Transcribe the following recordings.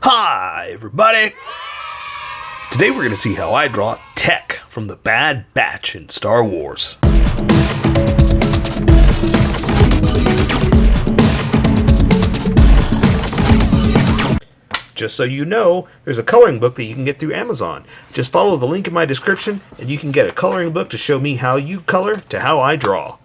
Hi, everybody! Today we're going to see how I draw Tech from the Bad Batch in Star Wars. Just so you know, there's a coloring book that you can get through Amazon. Just follow the link in my description and you can get a coloring book to show me how you color to how I draw.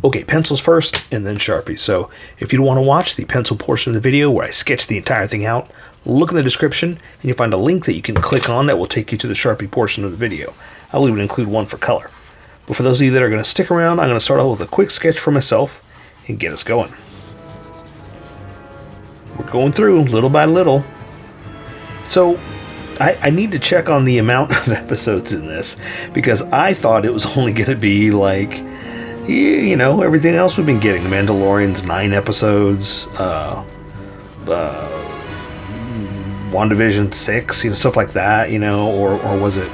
Okay, pencils first, and then Sharpies. So, if you don't want to watch the pencil portion of the video where I sketch the entire thing out, look in the description, and you'll find a link that you can click on that will take you to the Sharpie portion of the video. I'll even include one for color. But for those of you that are going to stick around, I'm going to start out with a quick sketch for myself and get us going. We're going through little by little. So, I need to check on the amount of episodes in this, because I thought it was only going to be like, you know, everything else we've been getting. The Mandalorian's 9 episodes, WandaVision 6, you know, stuff like that, you know, or was it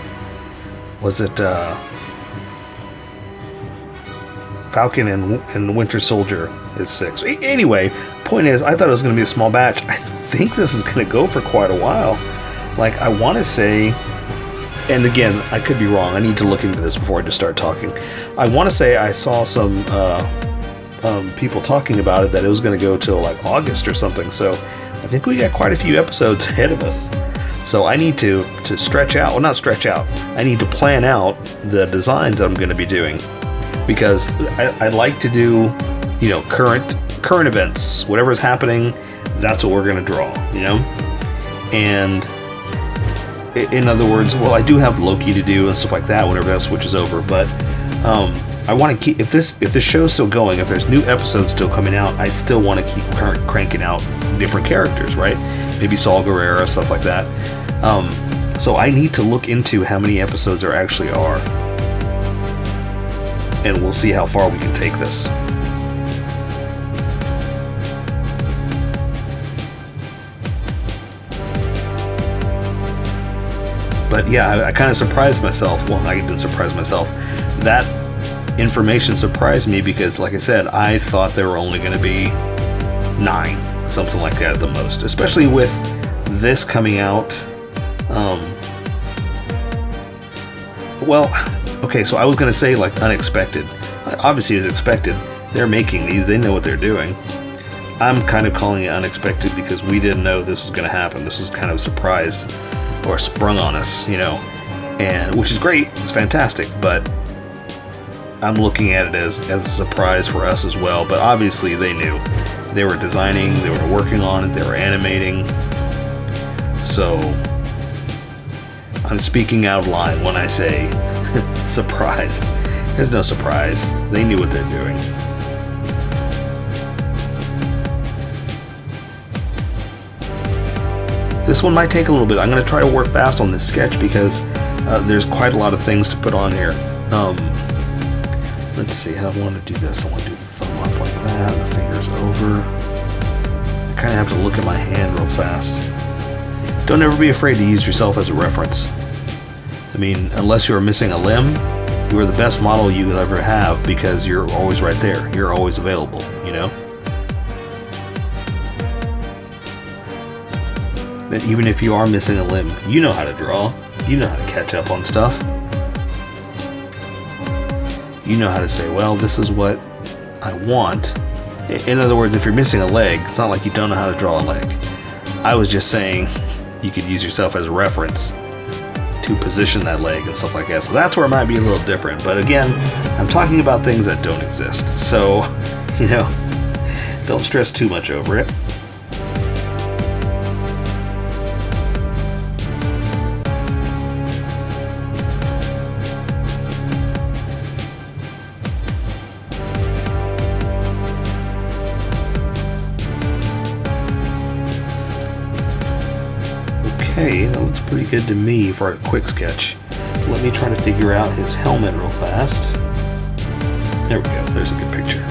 Falcon and Winter Soldier is 6. Anyway, point is, I thought it was going to be a small batch. I think this is going to go for quite a while. Like, I want to say, and again, I could be wrong. I need to look into this before I just start talking. I want to say I saw some people talking about it, that it was going to go till like August or something. So I think we got quite a few episodes ahead of us. So I need to stretch out. Well, not stretch out. I need to plan out the designs that I'm going to be doing, because I like to do, you know, current events, whatever's happening. That's what we're going to draw, you know, and. In other words, well, I do have Loki to do and stuff like that whenever that switches over, but I want to keep, if this show's still going, if there's new episodes still coming out, I still want to keep cranking out different characters, right? Maybe Saul Guerrero, stuff like that. So I need to look into how many episodes there actually are, and we'll see how far we can take this. But yeah, I kind of surprised myself. Well, I didn't surprise myself. That information surprised me because, like I said, I thought there were only going to be 9, something like that at the most. Especially with this coming out. Well, okay, so I was going to say like unexpected. Obviously, as expected, they're making these. They know what they're doing. I'm kind of calling it unexpected because we didn't know this was going to happen. This was kind of a surprise. Or sprung on us, you know, and which is great, it's fantastic, but I'm looking at it as a surprise for us as well. But obviously they knew. They were designing, they were working on it, they were animating. So I'm speaking out of line when I say surprised. There's no surprise. They knew what they're doing. This one might take a little bit. I'm going to try to work fast on this sketch because there's quite a lot of things to put on here. Let's see how I want to do this. I want to do the thumb up like that, the fingers over. I kind of have to look at my hand real fast. Don't ever be afraid to use yourself as a reference. I mean, unless you're missing a limb, you're the best model you could ever have because you're always right there. You're always available, you know? But even if you are missing a limb, you know how to draw. You know how to catch up on stuff. You know how to say, well, this is what I want. In other words, if you're missing a leg, it's not like you don't know how to draw a leg. I was just saying you could use yourself as a reference to position that leg and stuff like that. So that's where it might be a little different. But again, I'm talking about things that don't exist. So, you know, don't stress too much over it. Okay, that looks pretty good to me for a quick sketch. Let me try to figure out his helmet real fast. There we go, there's a good picture.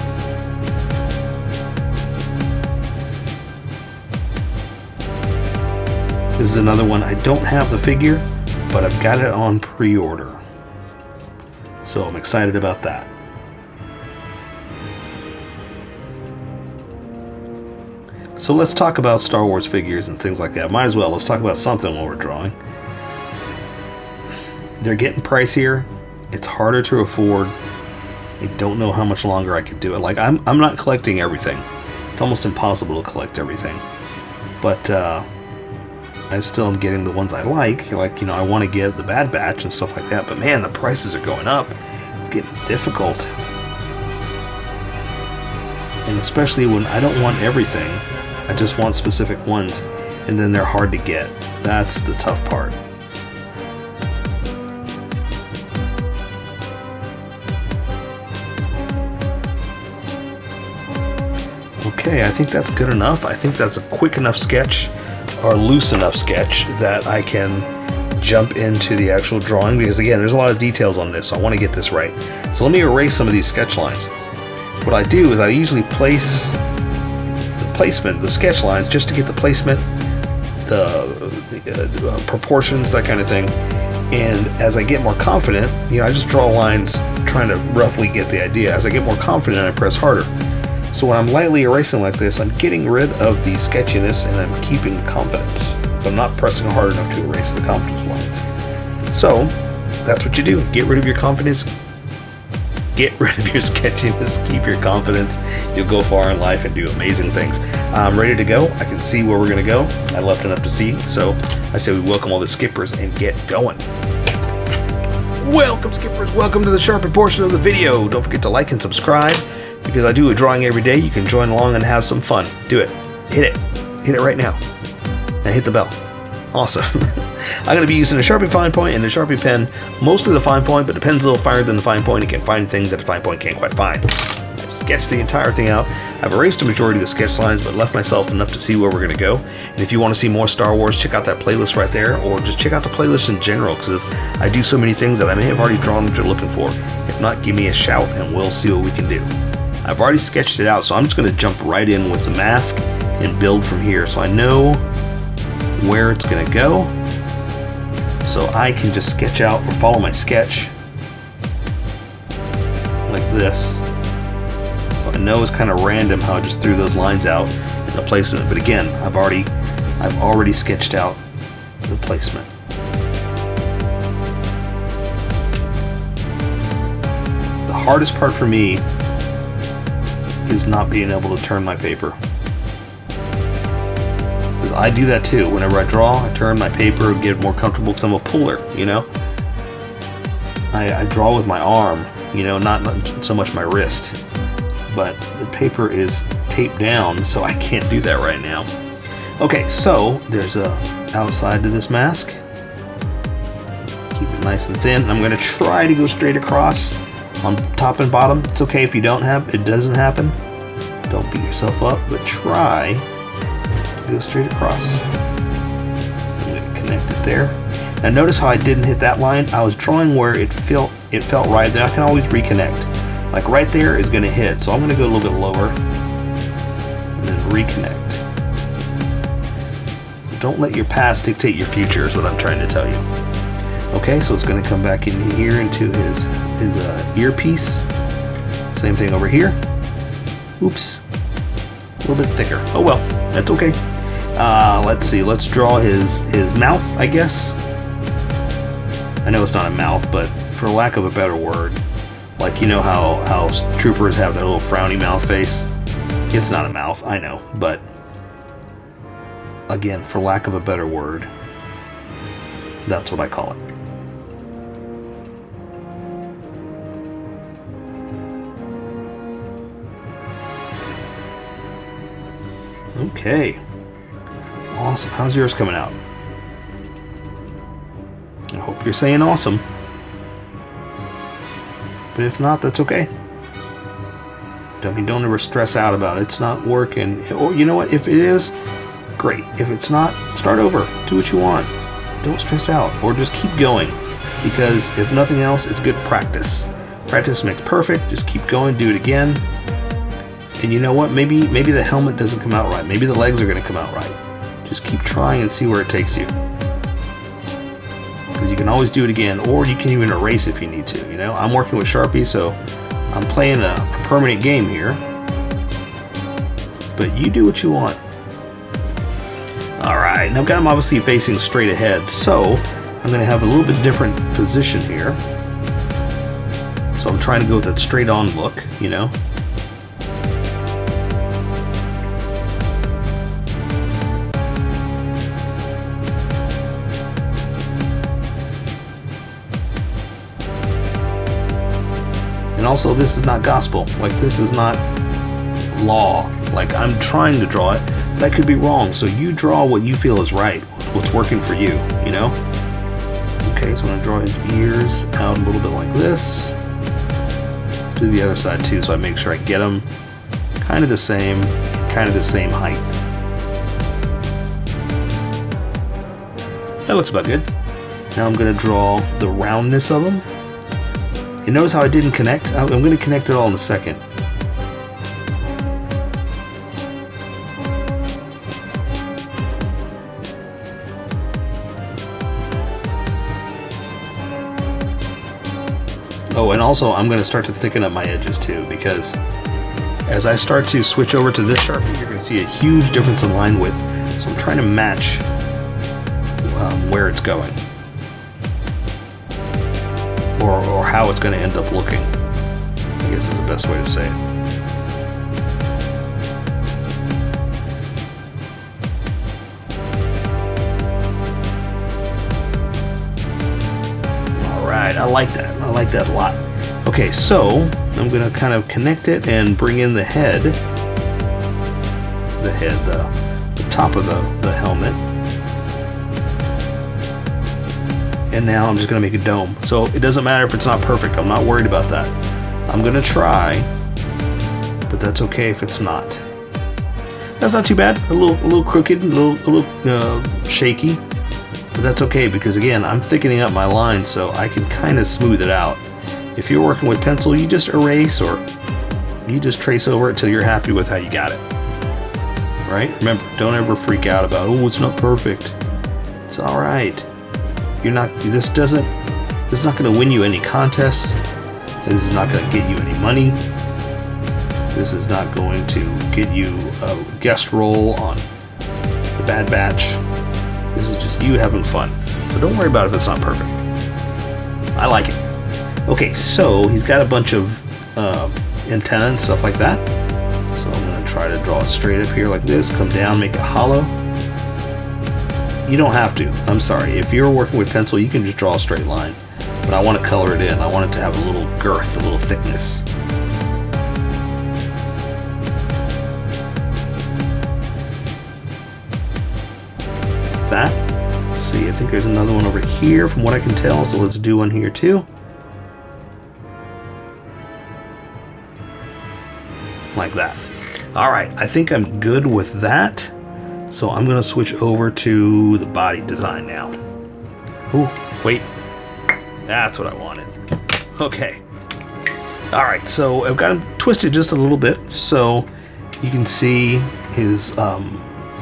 This is another one. I don't have the figure, but I've got it on pre-order. So I'm excited about that. So let's talk about Star Wars figures and things like that. Might as well. Let's talk about something while we're drawing. They're getting pricier. It's harder to afford. I don't know how much longer I could do it. Like, I'm not collecting everything. It's almost impossible to collect everything. But I still am getting the ones I like. Like, you know, I want to get the Bad Batch and stuff like that. But man, the prices are going up. It's getting difficult. And especially when I don't want everything. I just want specific ones. And then they're hard to get. That's the tough part. Okay, I think that's good enough. I think that's a quick enough sketch, or loose enough sketch, that I can jump into the actual drawing, because again, there's a lot of details on this, so I want to get this right. So let me erase some of these sketch lines. What I do is I usually place the placement, the sketch lines, just to get the placement, the proportions, that kind of thing. And as I get more confident, you know, I just draw lines trying to roughly get the idea. As I get more confident, I press harder. So when I'm lightly erasing like this, I'm getting rid of the sketchiness and I'm keeping the confidence. So I'm not pressing hard enough to erase the confidence lines. So that's what you do. Get rid of your confidence. Get rid of your sketchiness. Keep your confidence. You'll go far in life and do amazing things. I'm ready to go. I can see where we're going to go. I left enough to see. So I say we welcome all the skippers and get going. Welcome, skippers. Welcome to the Sharpie portion of the video. Don't forget to like and subscribe. Because I do a drawing every day, you can join along and have some fun. Do it. Hit it. Hit it right now. Now hit the bell. Awesome. I'm going to be using a Sharpie fine point and a Sharpie pen. Most of the fine point, but the pen's a little finer than the fine point. You can find things that a fine point can't quite find. I've sketched the entire thing out. I've erased a majority of the sketch lines, but left myself enough to see where we're going to go. And if you want to see more Star Wars, check out that playlist right there, or just check out the playlist in general, because I do so many things that I may have already drawn what you're looking for. If not, give me a shout and we'll see what we can do. I've already sketched it out, so I'm just going to jump right in with the mask and build from here. So I know where it's going to go, so I can just sketch out or follow my sketch like this. So I know it's kind of random how I just threw those lines out in the placement. But again, I've already sketched out the placement. The hardest part for me is not being able to turn my paper. Because I do that too. Whenever I draw, I turn my paper, get more comfortable, because I'm a puller, you know? I draw with my arm, you know, not so much my wrist. But the paper is taped down, so I can't do that right now. Okay, so there's a outside to this mask. Keep it nice and thin. I'm going to try to go straight across on top and bottom. It's okay if you don't have it doesn't happen. Don't beat yourself up, but try to go straight across. I'm going to connect it there. Now notice how I didn't hit that line. I was drawing where it felt right there. I can always reconnect. Like right there is going to hit, so I'm going to go a little bit lower and then reconnect. So don't let your past dictate your future is what I'm trying to tell you. Okay, so it's going to come back in here into his earpiece. Same thing over here. Oops, a little bit thicker. Oh well, that's okay. Let's see. Let's draw his mouth, I guess. I know it's not a mouth, but for lack of a better word, like you know how troopers have their little frowny mouth face. It's not a mouth, I know, but again, for lack of a better word, that's what I call it. Okay. Awesome. How's yours coming out? I hope you're saying awesome. But if not, that's okay. Don't ever stress out about it. It's not working. Or you know what? If it is, great. If it's not, start over. Do what you want. Don't stress out. Or just keep going. Because if nothing else, it's good practice. Practice makes perfect. Just keep going. Do it again. And you know what? Maybe the helmet doesn't come out right. Maybe the legs are going to come out right. Just keep trying and see where it takes you. Because you can always do it again, or you can even erase if you need to. You know, I'm working with Sharpie, so I'm playing a permanent game here. But you do what you want. right, and I've got him obviously facing straight ahead, so I'm going to have a little bit different position here. So I'm trying to go with that straight on look, you know. And also, this is not gospel. Like, this is not law. Like, I'm trying to draw it, but I could be wrong. So you draw what you feel is right, what's working for you, you know? Okay, so I'm gonna draw his ears out a little bit like this. Let's do the other side too, so I make sure I get them kind of the same height. That looks about good. Now I'm gonna draw the roundness of them. And notice how I didn't connect? I'm gonna connect it all in a second. Oh, and also I'm going to start to thicken up my edges too, because as I start to switch over to this Sharpie, you're going to see a huge difference in line width. So I'm trying to match where it's going, or how it's going to end up looking, I guess is the best way to say it. I like that. I like that a lot. Okay, so I'm going to kind of connect it and bring in the head, the top of the helmet. And now I'm just going to make a dome. So it doesn't matter if it's not perfect. I'm not worried about that. I'm going to try, but that's okay if it's not. That's not too bad. A little crooked, a little shaky. But that's okay, because again, I'm thickening up my line so I can kind of smooth it out. If you're working with pencil, you just erase or you just trace over it till you're happy with how you got it. Right? Remember, don't ever freak out about, oh, it's not perfect. It's all right. You're not. This is not going to win you any contests. This is not going to get you any money. This is not going to get you a guest role on The Bad Batch. This is just you having fun. So don't worry about it if it's not perfect. I like it. Okay, so he's got a bunch of antenna and stuff like that. So I'm going to try to draw it straight up here like this. Come down, make it hollow. You don't have to. I'm sorry. If you're working with pencil, you can just draw a straight line. But I want to color it in. I want it to have a little girth, a little thickness. That. Let's see, I think there's another one over here from what I can tell, so let's do one here too. Like that. Alright, I think I'm good with that. So I'm going to switch over to the body design now. Oh, wait. That's what I wanted. Okay. Alright, so I've got him twisted just a little bit so you can see his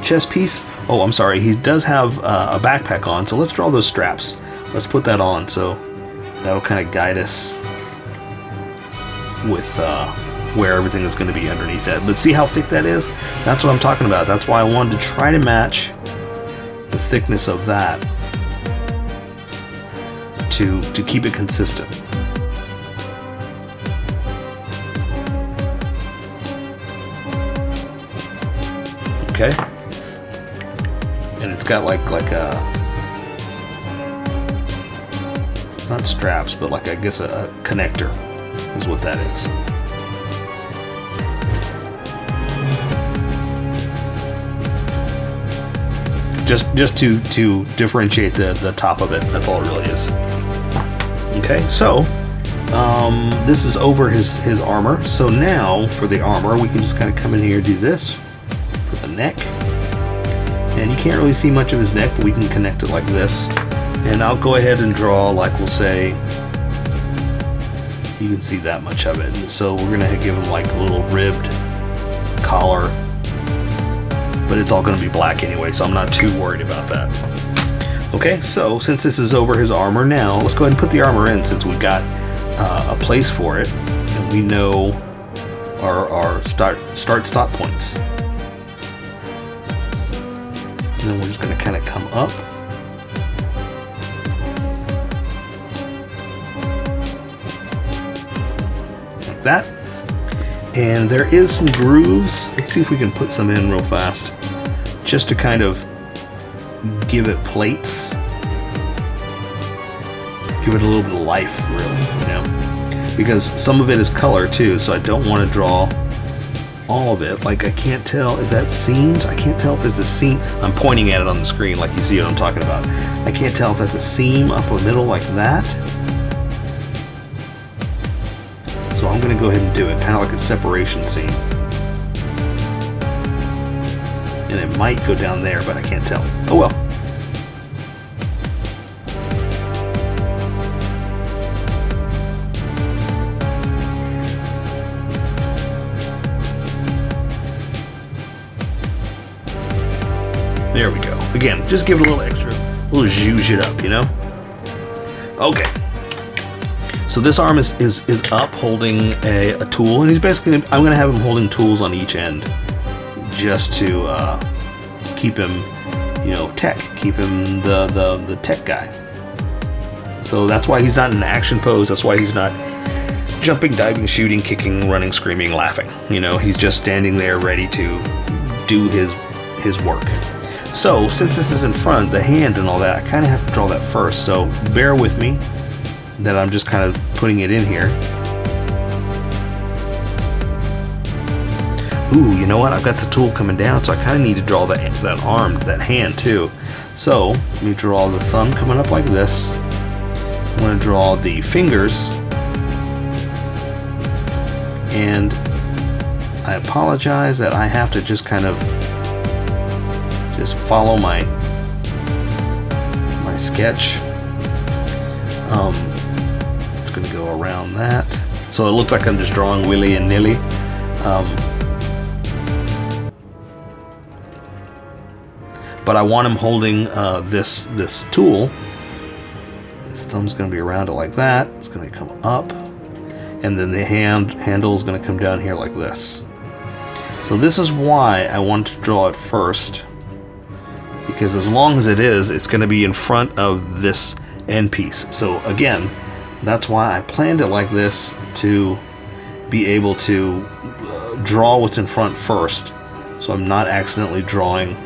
chest piece. Oh, I'm sorry, he does have a backpack on, so let's draw those straps. Let's put that on, so that'll kind of guide us with where everything is going to be underneath that. But see how thick that is? That's what I'm talking about. That's why I wanted to try to match the thickness of that to keep it consistent. Okay. And it's got like a, not straps, but like I guess a connector is what that is. Just to differentiate the top of it. That's all it really is. Okay, so this is over his armor. So now for the armor, we can just kind of come in here and do this for the neck. And you can't really see much of his neck, but we can connect it like this. And I'll go ahead and draw, like we'll say, you can see that much of it. And so we're gonna give him like a little ribbed collar, but it's all gonna be black anyway, so I'm not too worried about that. Okay, so since this is over his armor now, let's go ahead and put the armor in since we've got a place for it, and we know our start stop points. And then we're just going to kind of come up. Like that. And there is some grooves. Let's see if we can put some in real fast. Just to kind of give it plates. Give it a little bit of life, really, you know? Because some of it is color too, so I don't want to draw all of it. Like, I can't tell, is that seams? I can't tell if there's a seam. I'm pointing at it on the screen like you see what I'm talking about. I can't tell if that's a seam up the middle like that. So I'm going to go ahead and do it, kind of like a separation seam. And it might go down there, but I can't tell. Oh well. There we go. Again, just give it a little extra, a little zhuzh it up, you know? Okay. So this arm is up holding a tool, and he's basically, I'm going to have him holding tools on each end just to keep him, you know, tech, keep him the tech guy. So that's why he's not in an action pose. That's why he's not jumping, diving, shooting, kicking, running, screaming, laughing. You know, he's just standing there ready to do his work. So since this is in front, the hand and all that, I kind of have to draw that first. So bear with me that I'm just kind of putting it in here. Ooh, you know what? I've got the tool coming down, so I kind of need to draw that arm, that hand too. So let me draw the thumb coming up like this. I'm going to draw the fingers. And I apologize that I have to just kind of just follow my sketch. It's going to go around that. So it looks like I'm just drawing willy and nilly. But I want him holding this tool. His thumb's going to be around it like that. It's going to come up. And then the handle is going to come down here like this. So this is why I want to draw it first. Because as long as it is, it's going to be in front of this end piece. So again, that's why I planned it like this, to be able to draw what's in front first. So I'm not accidentally drawing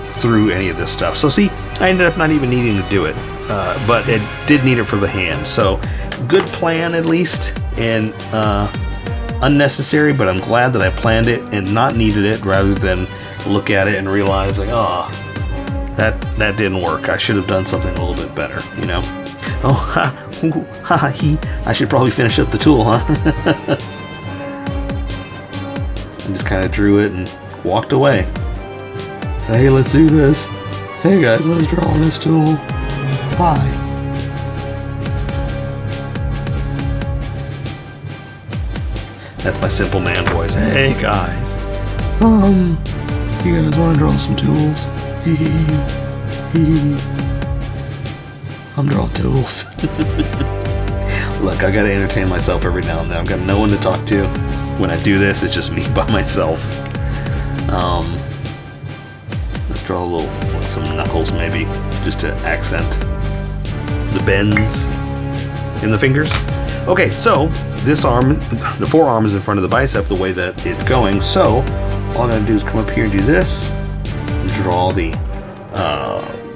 through any of this stuff. So see, I ended up not even needing to do it. But it did need it for the hand. So good plan at least, and unnecessary, but I'm glad that I planned it and not needed it, rather than look at it and realize like, oh, that didn't work. I should have done something a little bit better, you know? Oh, ha, ooh, ha, he. I should probably finish up the tool, huh? I just kind of drew it and walked away. So, hey, let's do this. Hey guys, let's draw this tool. Bye. That's my simple man voice. Hey guys, you guys want to draw some tools? I'm drawing tools. Look, I gotta entertain myself every now and then. I've got no one to talk to. When I do this, it's just me by myself. Let's draw a little, some knuckles maybe, just to accent the bends in the fingers. Okay, so this arm, the forearm is in front of the bicep the way that it's going. So all I gotta do is come up here and do this, and draw the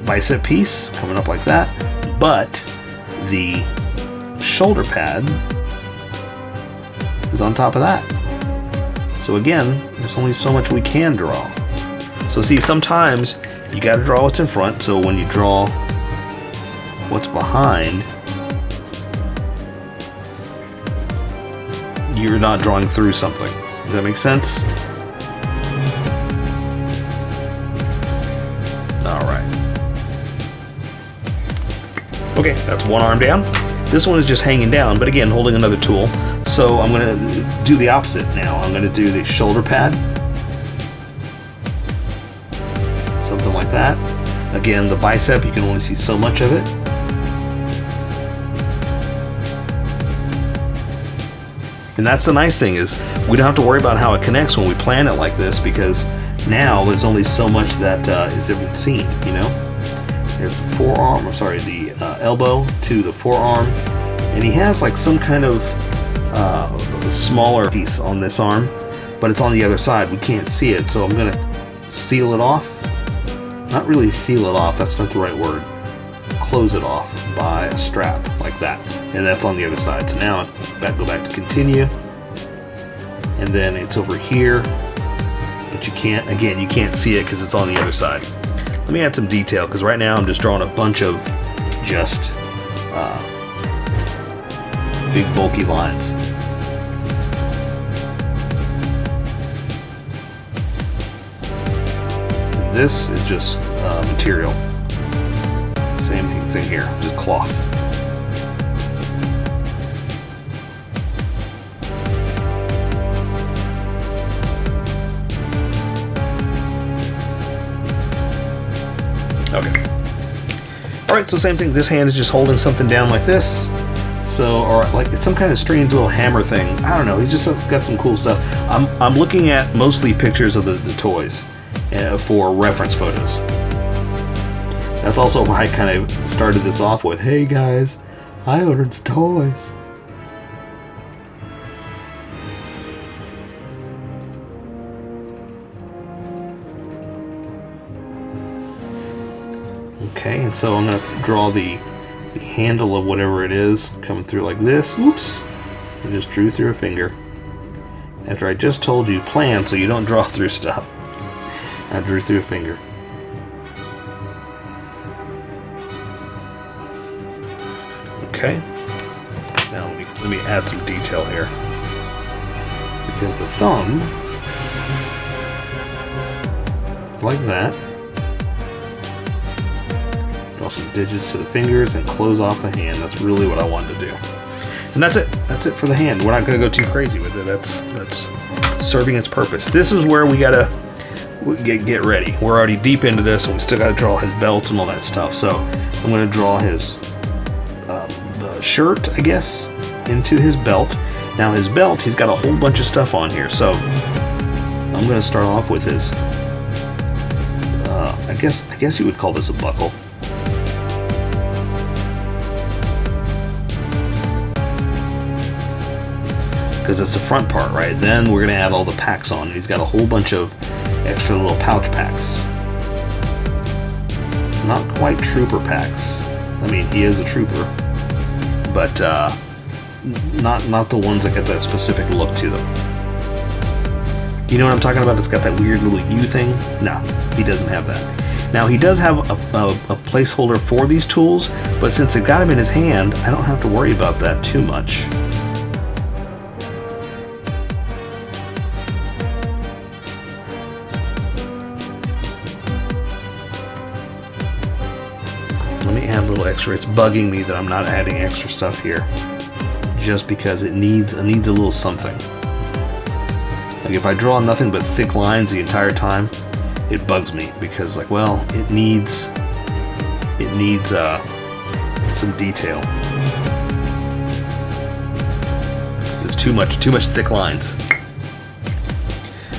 bicep piece coming up like that. But the shoulder pad is on top of that. So again, there's only so much we can draw. So see, sometimes you gotta draw what's in front, so when you draw what's behind, you're not drawing through something. Does that make sense? Alright. Okay, that's one arm down. This one is just hanging down, but again, holding another tool. So I'm going to do the opposite now. I'm going to do the shoulder pad. Something like that. Again, the bicep, you can only see so much of it. And that's the nice thing, is we don't have to worry about how it connects when we plan it like this, because now there's only so much that is ever seen, you know? There's the forearm, I'm sorry, the elbow to the forearm, and he has like some kind of smaller piece on this arm, but it's on the other side. We can't see it, so I'm gonna seal it off. Not really seal it off, that's not the right word. Close it off by a strap like that, and that's on the other side. So now go back to continue, and then it's over here, but you can't see it because it's on the other side. Let me add some detail, because right now I'm just drawing a bunch of just big bulky lines. This is just material. Same thing here, just cloth. Okay. All right, so same thing. This hand is just holding something down like this. So, or like it's some kind of strange little hammer thing. I don't know. He's just got some cool stuff. I'm looking at mostly pictures of the toys for reference photos. That's also why I kind of started this off with, hey guys, I ordered the toys. Okay, and so I'm going to draw the handle of whatever it is coming through like this. Oops, I just drew through a finger. After I just told you plan so you don't draw through stuff. I drew through a finger. Okay, now let me add some detail here, because the thumb, like that, draw some digits to the fingers and close off the hand. That's really what I wanted to do, and that's it. That's it for the hand. We're not going to go too crazy with it. That's serving its purpose. This is where we gotta get ready. We're already deep into this, and we still got to draw his belt and all that stuff. So I'm going to draw his shirt, I guess, into his belt. Now his belt, he's got a whole bunch of stuff on here, so I'm going to start off with his I guess you would call this a buckle. Because it's the front part, right? Then we're going to add all the packs on. He's got a whole bunch of extra little pouch packs. Not quite trooper packs. I mean, he is a trooper, but not the ones that get that specific look to them. You know what I'm talking about? It's got that weird little U thing. No, he doesn't have that. Now he does have a placeholder for these tools, but since it got him in his hand, I don't have to worry about that too much. Let me add a little extra. It's bugging me that I'm not adding extra stuff here, just because it needs a little something. Like if I draw nothing but thick lines the entire time, it bugs me, because like, well, it needs some detail. Because it's too much thick lines.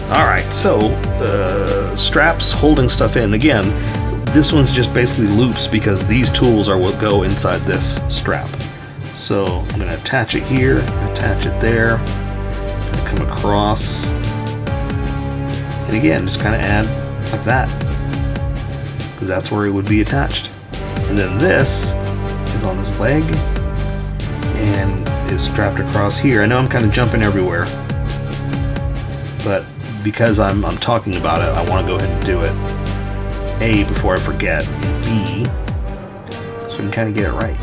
All right, so straps holding stuff in. Again, this one's just basically loops, because these tools are what go inside this strap. So I'm going to attach it here, attach it there, come across, and again, just kind of add like that, because that's where it would be attached. And then this is on this leg and is strapped across here. I know I'm kind of jumping everywhere, but because I'm talking about it, I want to go ahead and do it. A, before I forget, and B, so we can kind of get it right.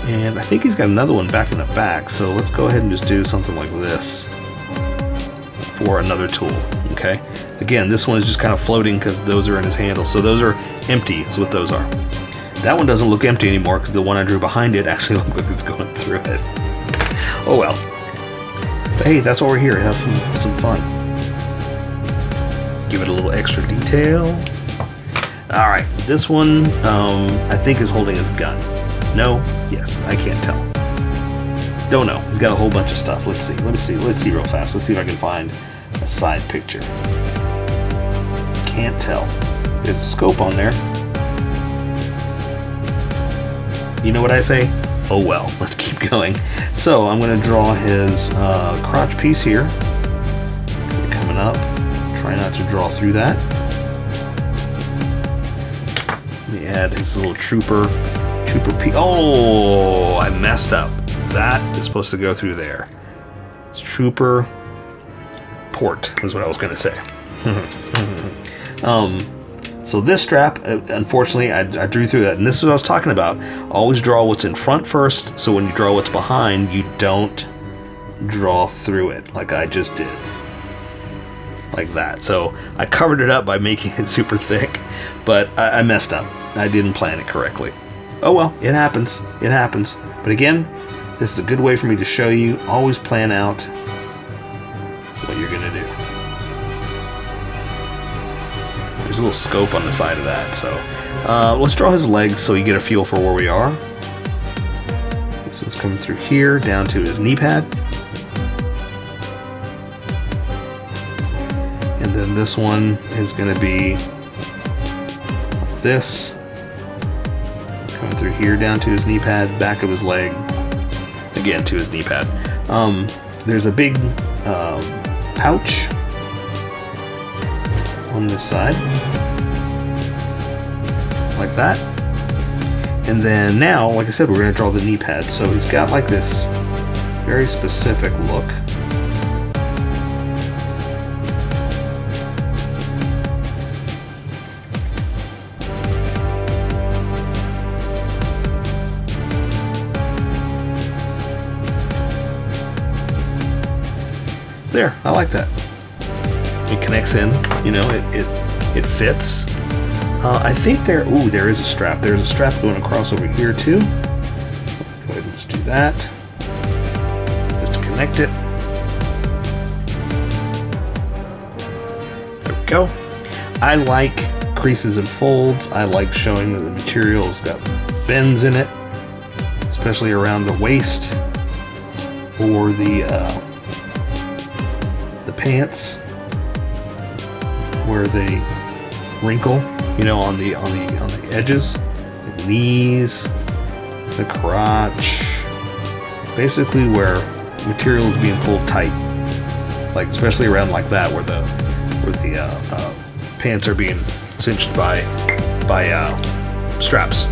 And I think he's got another one back in the back, so let's go ahead and just do something like this for another tool, okay? Again, this one is just kind of floating because those are in his handle, so those are empty is what those are. That one doesn't look empty anymore because the one I drew behind it actually looks like it's going through it. Oh well. But hey, that's why we're here, have some fun. Give it a little extra detail. All right, this one I think is holding his gun. No? Yes, I can't tell. Don't know. He's got a whole bunch of stuff. Let's see. Let's see real fast. Let's see if I can find a side picture. Can't tell. There's a scope on there. You know what I say? Oh well, let's keep going. So I'm going to draw his crotch piece here. Coming up. Try not to draw through that. Let me add his little trooper piece. Oh, I messed up. That is supposed to go through there. It's trooper port is what I was going to say. So this strap, unfortunately, I drew through that. And this is what I was talking about. Always draw what's in front first, so when you draw what's behind, you don't draw through it like I just did. Like that. So I covered it up by making it super thick, but I messed up. I didn't plan it correctly. Oh well, it happens. It happens. But again, this is a good way for me to show you. Always plan out what you're going to do. There's a little scope on the side of that. So let's draw his legs so you get a feel for where we are. This is coming through here down to his knee pad. And then this one is going to be like this. Coming through here down to his knee pad, back of his leg, again to his knee pad. There's a big pouch on this side, like that. And then now, like I said, we're going to draw the knee pad. So he's got like this very specific look. There, I like that. It connects in, you know, it fits. I think there is a strap. There's a strap going across over here too. Go ahead and just do that. Just to connect it. There we go. I like creases and folds. I like showing that the material's got bends in it, especially around the waist or the pants where they wrinkle, you know, on the edges, the knees, the crotch, basically where material is being pulled tight, like especially around like that where the pants are being cinched by straps.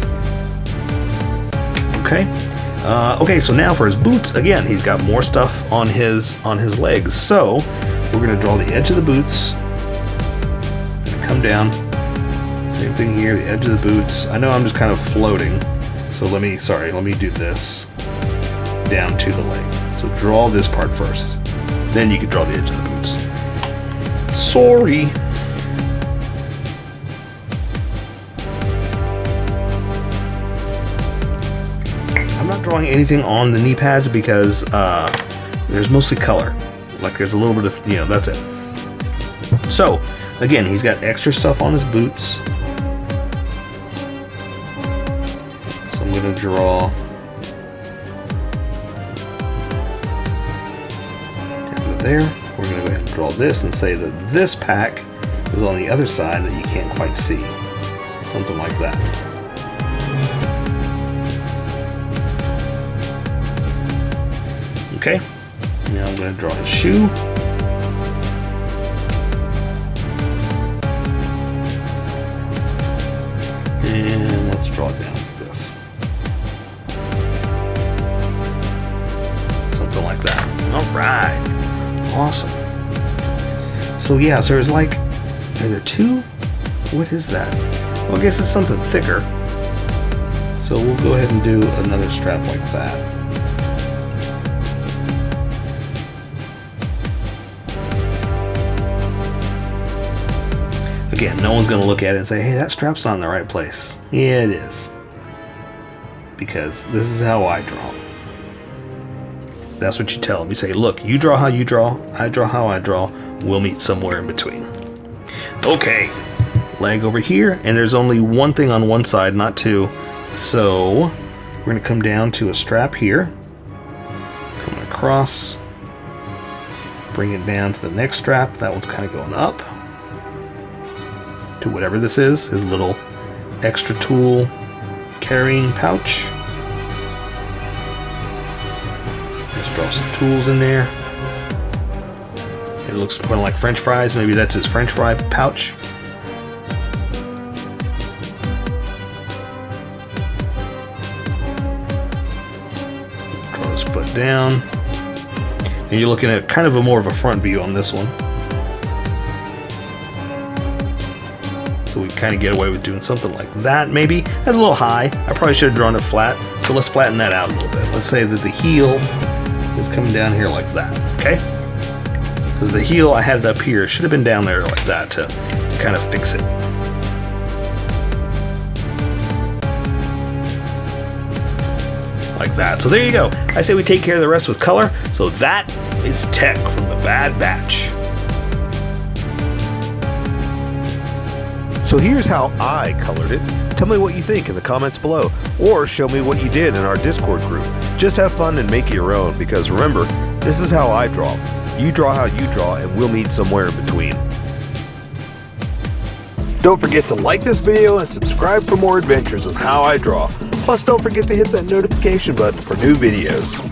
Okay, so now for his boots, again, he's got more stuff on his legs. So we're going to draw the edge of the boots. Come down. Same thing here, the edge of the boots. I know I'm just kind of floating, so let me do this down to the leg. So draw this part first. Then you can draw the edge of the boots. Sorry. I'm not drawing anything on the knee pads because there's mostly color. Like there's a little bit of, you know, that's it. So again, he's got extra stuff on his boots. So I'm going to draw down to there. We're going to go ahead and draw this and say that this pack is on the other side that you can't quite see. Something like that. Okay, now I'm going to draw his shoe. And let's draw it down like this. Something like that. All right, awesome. So yeah, so there's like, are there two? What is that? Well, I guess it's something thicker. So we'll go ahead and do another strap like that. Again, no one's going to look at it and say, hey, that strap's not in the right place. Yeah, it is. Because this is how I draw. That's what you tell them. You say, look, you draw how you draw, I draw how I draw, we'll meet somewhere in between. Okay, leg over here, and there's only one thing on one side, not two. So we're going to come down to a strap here. across. Bring it down to the next strap. That one's kind of going up to whatever this is, his little extra tool carrying pouch. Just draw some tools in there. It looks kind of like French fries. Maybe that's his French fry pouch. Draw his foot down. And you're looking at kind of a more of a front view on this one. So we kind of get away with doing something like that, maybe. That's a little high. I probably should have drawn it flat. So let's flatten that out a little bit. Let's say that the heel is coming down here like that, okay? Because the heel, I had it up here. It should have been down there like that to kind of fix it. Like that. So there you go. I say we take care of the rest with color. So that is Tech from the Bad Batch. So here's how I colored it. Tell me what you think in the comments below, or show me what you did in our Discord group. Just have fun and make it your own, because remember, this is how I draw. You draw how you draw, and we'll meet somewhere in between. Don't forget to like this video and subscribe for more adventures with How I Draw. Plus, don't forget to hit that notification button for new videos.